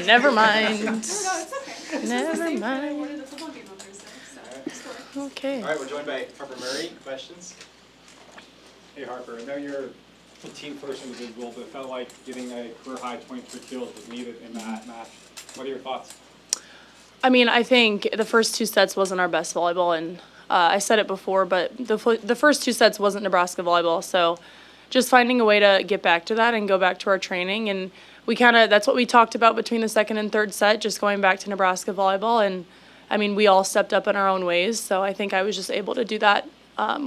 Never mind. No, it's okay. Never mind. I wanted the football game on Thursday, so just go ahead. Okay. All right, we're joined by Harper Murray. Questions? Hey Harper, I know you're a team first individual, but it felt like getting a career high 23 kills was needed in that match. What are your thoughts? I mean, I think the first two sets wasn't our best volleyball, and I said it before, but the first two sets wasn't Nebraska volleyball, so just finding a way to get back to that and go back to our training, and that's what we talked about between the second and third set, just going back to Nebraska volleyball, and I mean, we all stepped up in our own ways, so I think I was just able to do that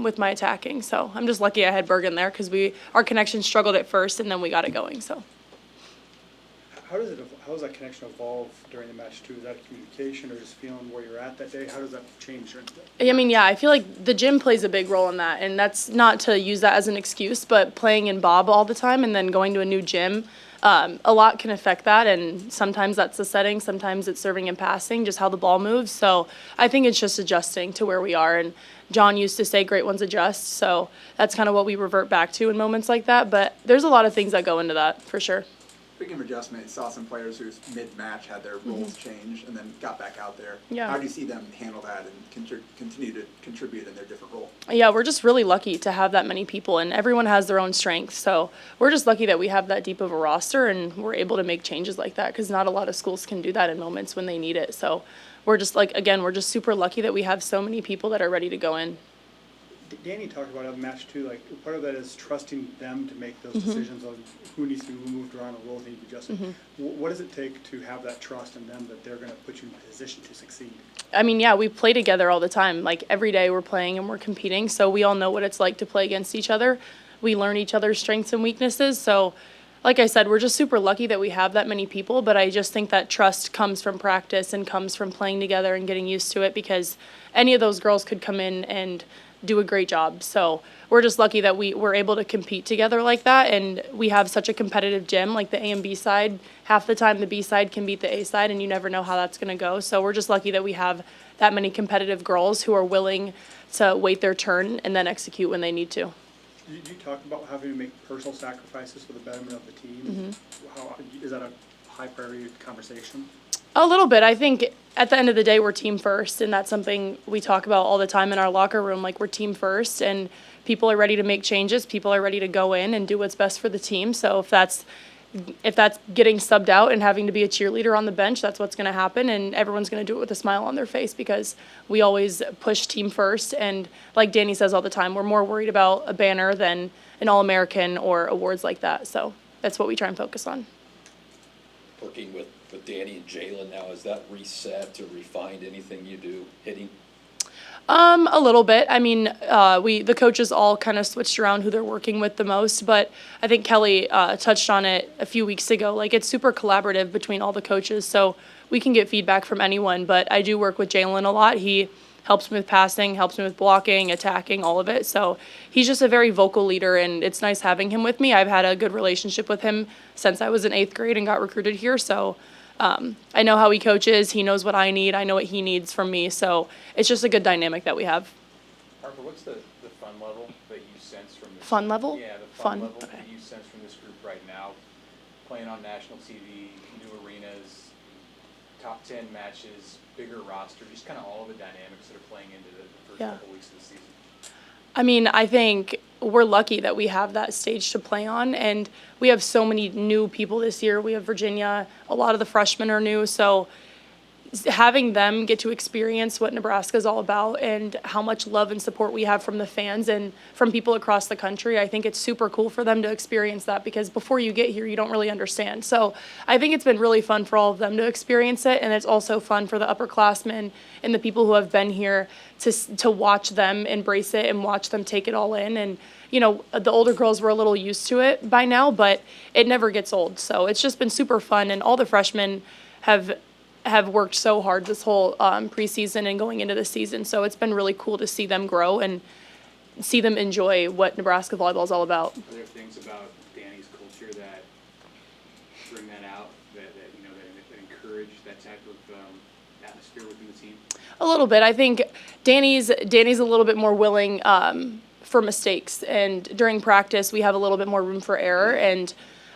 with my attacking, so I'm just lucky I had Bergen there because our connection struggled at first, and then we got it going, so. How does that connection evolve during the match too? Is that communication or just feeling where you're at that day? How does that change during the day? I mean, yeah, I feel like the gym plays a big role in that, and that's not to use that as an excuse, but playing in Bob all the time and then going to a new gym, a lot can affect that, and sometimes that's the setting, sometimes it's serving and passing, just how the ball moves. So I think it's just adjusting to where we are, and John used to say great ones adjust, so that's kind of what we revert back to in moments like that, but there's a lot of things that go into that, for sure. Speaking of adjustment, saw some players who mid-match had their roles change and then got back out there. Yeah. How do you see them handle that and continue to contribute in their different role? Yeah, we're just really lucky to have that many people, and everyone has their own strengths. So we're just lucky that we have that deep of a roster, and we're able to make changes like that because not a lot of schools can do that in moments when they need it. So we're just we're just super lucky that we have so many people that are ready to go in. Dani talked about a match too, like part of that is trusting them to make those decisions on who needs to be moved around and roles need to be adjusted. What does it take to have that trust in them that they're going to put you in a position to succeed? I mean, yeah, we play together all the time. Like every day we're playing and we're competing, so we all know what it's like to play against each other. We learn each other's strengths and weaknesses. So like I said, we're just super lucky that we have that many people, but I just think that trust comes from practice and comes from playing together and getting used to it because any of those girls could come in and do a great job. So we're just lucky that we're able to compete together like that, and we have such a competitive gym, like the A and B side. Half the time the B side can beat the A side, and you never know how that's going to go. So we're just lucky that we have that many competitive girls who are willing to wait their turn and then execute when they need to. You talked about having to make personal sacrifices for the betterment of the team. Is that a high priority conversation? A little bit. I think at the end of the day, we're team first, and that's something we talk about all the time in our locker room. Like, we're team first, and people are ready to make changes. People are ready to go in and do what's best for the team. So if that's getting subbed out and having to be a cheerleader on the bench, that's what's going to happen, and everyone's going to do it with a smile on their face because we always push team first. And like Dani says all the time, we're more worried about a banner than an All-American or awards like that. So that's what we try and focus on. Working with Dani and Jalen now, is that reset or refined anything you do hitting? A little bit. I mean, the coaches all kind of switched around who they're working with the most, but I think Kelly touched on it a few weeks ago. Like, it's super collaborative between all the coaches, so we can get feedback from anyone, but I do work with Jalen a lot. He helps me with passing, helps me with blocking, attacking, all of it. So he's just a very vocal leader, and it's nice having him with me. I've had a good relationship with him since I was in 8th grade and got recruited here, so I know how he coaches. He knows what I need. I know what he needs from me. So it's just a good dynamic that we have. Harper, what's the fun level that you sense from this? Fun level? Yeah, the fun level Okay. that you sense from this group right now. Playing on national TV, new arenas, top 10 matches, bigger roster, just kind of all the dynamics that are playing into the first couple weeks of the season. I mean, I think we're lucky that we have that stage to play on, and we have so many new people this year. We have Virginia, a lot of the freshmen are new, so having them get to experience what Nebraska is all about and how much love and support we have from the fans and from people across the country, I think it's super cool for them to experience that because before you get here, you don't really understand. So I think it's been really fun for all of them to experience it, and it's also fun for the upperclassmen and the people who have been here to watch them embrace it and watch them take it all in. And, you know, the older girls were a little used to it by now, but it never gets old. So it's just been super fun, and all the freshmen have worked so hard this whole preseason and going into the season. So it's been really cool to see them grow and see them enjoy what Nebraska volleyball is all about. Are there things about Dani's culture that bring that out, that encourage that type of atmosphere within the team? A little bit. I think Dani's a little bit more willing for mistakes, and during practice we have a little bit more room for error, and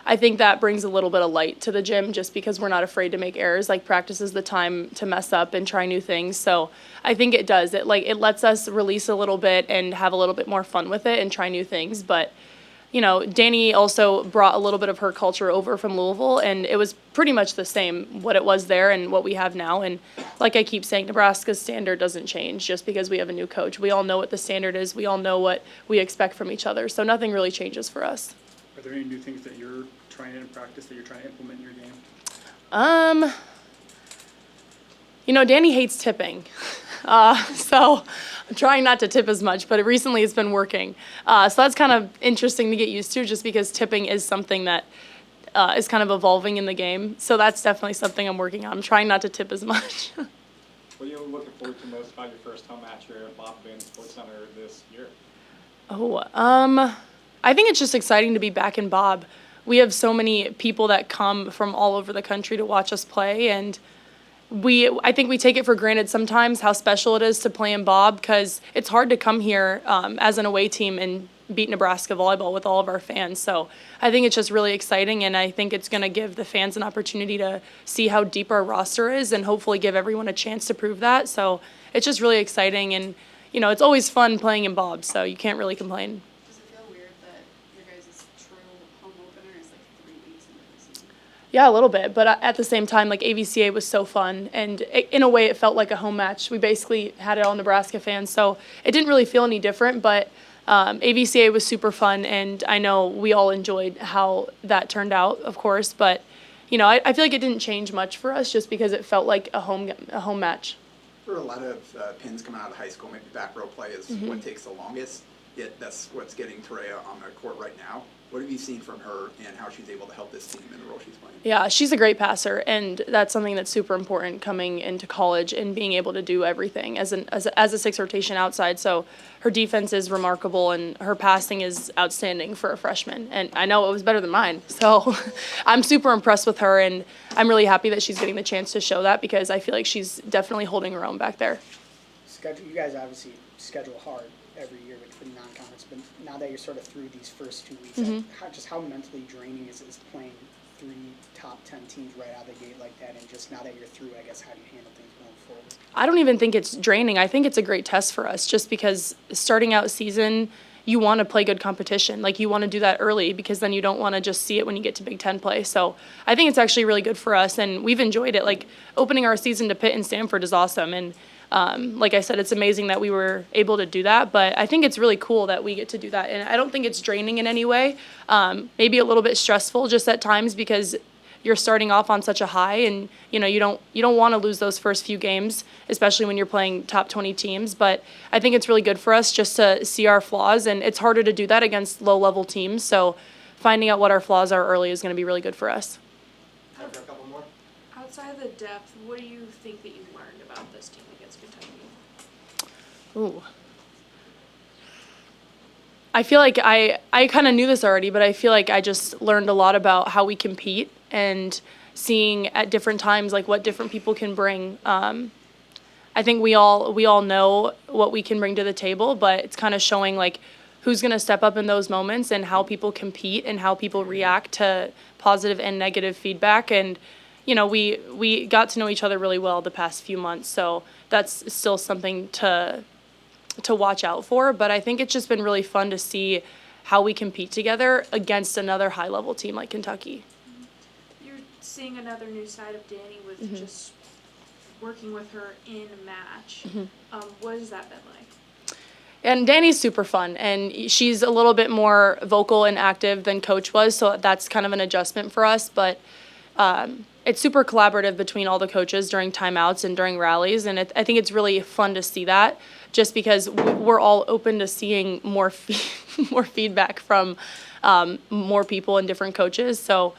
I think that brings a little bit of light to the gym just because we're not afraid to make errors. Like, practice is the time to mess up and try new things. So I think it does. It lets us release a little bit and have a little bit more fun with it and try new things. But, you know, Dani also brought a little bit of her culture over from Louisville, and it was pretty much the same, what it was there and what we have now. And like I keep saying, Nebraska's standard doesn't change just because we have a new coach. We all know what the standard is. We all know what we expect from each other. So nothing really changes for us. Are there any new things that you're trying in practice that you're trying to implement in your game? You know, Dani hates tipping. So I'm trying not to tip as much, but recently it's been working. So that's kind of interesting to get used to just because tipping is something that is kind of evolving in the game. So that's definitely something I'm working on. I'm trying not to tip as much. What are you looking forward to most about your first home match here at Bob Van Sports Center this year? I think it's just exciting to be back in Bob. We have so many people that come from all over the country to watch us play, and I think we take it for granted sometimes how special it is to play in Bob because it's hard to come here as an away team and beat Nebraska Volleyball with all of our fans. So I think it's just really exciting, and I think it's going to give the fans an opportunity to see how deep our roster is and hopefully give everyone a chance to prove that. So it's just really exciting, and, you know, it's always fun playing in Bob, so you can't really complain. Does it feel weird that your guys' true home opener is like 3 weeks into the season? Yeah, a little bit, but at the same time, like, AVCA was so fun, and in a way it felt like a home match. We basically had it all Nebraska fans, so it didn't really feel any different, but AVCA was super fun, and I know we all enjoyed how that turned out, of course, but, you know, I feel like it didn't change much for us just because it felt like a home match. For a lot of pins coming out of high school, maybe back row play is what takes the longest, yet that's what's getting Torreya on the court right now. What have you seen from her and how she's able to help this team in the role she's playing? Yeah, she's a great passer, and that's something that's super important coming into college and being able to do everything as a sixth rotation outside. So her defense is remarkable, and her passing is outstanding for a freshman. And I know it was better than mine. So I'm super impressed with her, and I'm really happy that she's getting the chance to show that because I feel like she's definitely holding her own back there. You guys obviously schedule hard every year with non-conference, but now that you're sort of through these first 2 weeks, how mentally draining is playing 3 top 10 teams right out of the gate like that? And just now that you're through, I guess, how do you handle things going forward? I don't even think it's draining. I think it's a great test for us just because starting out season, you want to play good competition. Like, you want to do that early because then you don't want to just see it when you get to Big Ten play. So I think it's actually really good for us, and we've enjoyed it. Like, opening our season to Pitt and Stanford is awesome, and like I said, it's amazing that we were able to do that, but I think it's really cool that we get to do that, and I don't think it's draining in any way. Maybe a little bit stressful just at times because you're starting off on such a high, and you know you don't want to lose those first few games, especially when you're playing top 20 teams. But I think it's really good for us just to see our flaws, and it's harder to do that against low-level teams. So finding out what our flaws are early is going to be really good for us. Time for a couple more. Outside of the depth, what do you think that you learned about this team against Kentucky? Ooh. I feel like I kind of knew this already, but I feel like I just learned a lot about how we compete and seeing at different times like what different people can bring. I think we all know what we can bring to the table, but it's kind of showing like who's going to step up in those moments and how people compete and how people react to positive and negative feedback. And you know, we got to know each other really well the past few months, so that's still something to watch out for. But I think it's just been really fun to see how we compete together against another high-level team like Kentucky. You're seeing another new side of Dani with just working with her in a match. What has that been like? And Dani's super fun, and she's a little bit more vocal and active than Coach was, so that's kind of an adjustment for us. But it's super collaborative between all the coaches during timeouts and during rallies, and I think it's really fun to see that just because we're all open to seeing more feedback from more people and different coaches. So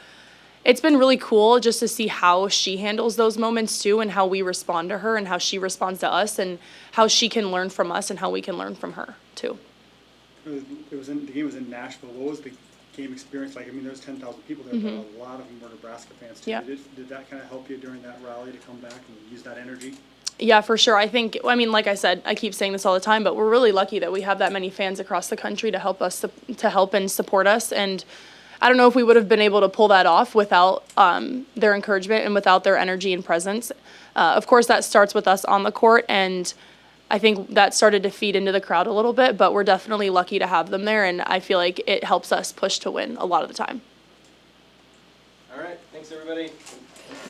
it's been really cool just to see how she handles those moments too, and how we respond to her and how she responds to us, and how she can learn from us and how we can learn from her too. The game was in Nashville. What was the game experience like? I mean, there's 10,000 people there, but a lot of them were Nebraska fans too. Yeah. Did that kind of help you during that rally to come back and use that energy? Yeah, for sure. I mean, like I said, I keep saying this all the time, but we're really lucky that we have that many fans across the country to help and support us. And I don't know if we would have been able to pull that off without their encouragement and without their energy and presence. Of course, that starts with us on the court, and I think that started to feed into the crowd a little bit, but we're definitely lucky to have them there, and I feel like it helps us push to win a lot of the time. All right, thanks everybody.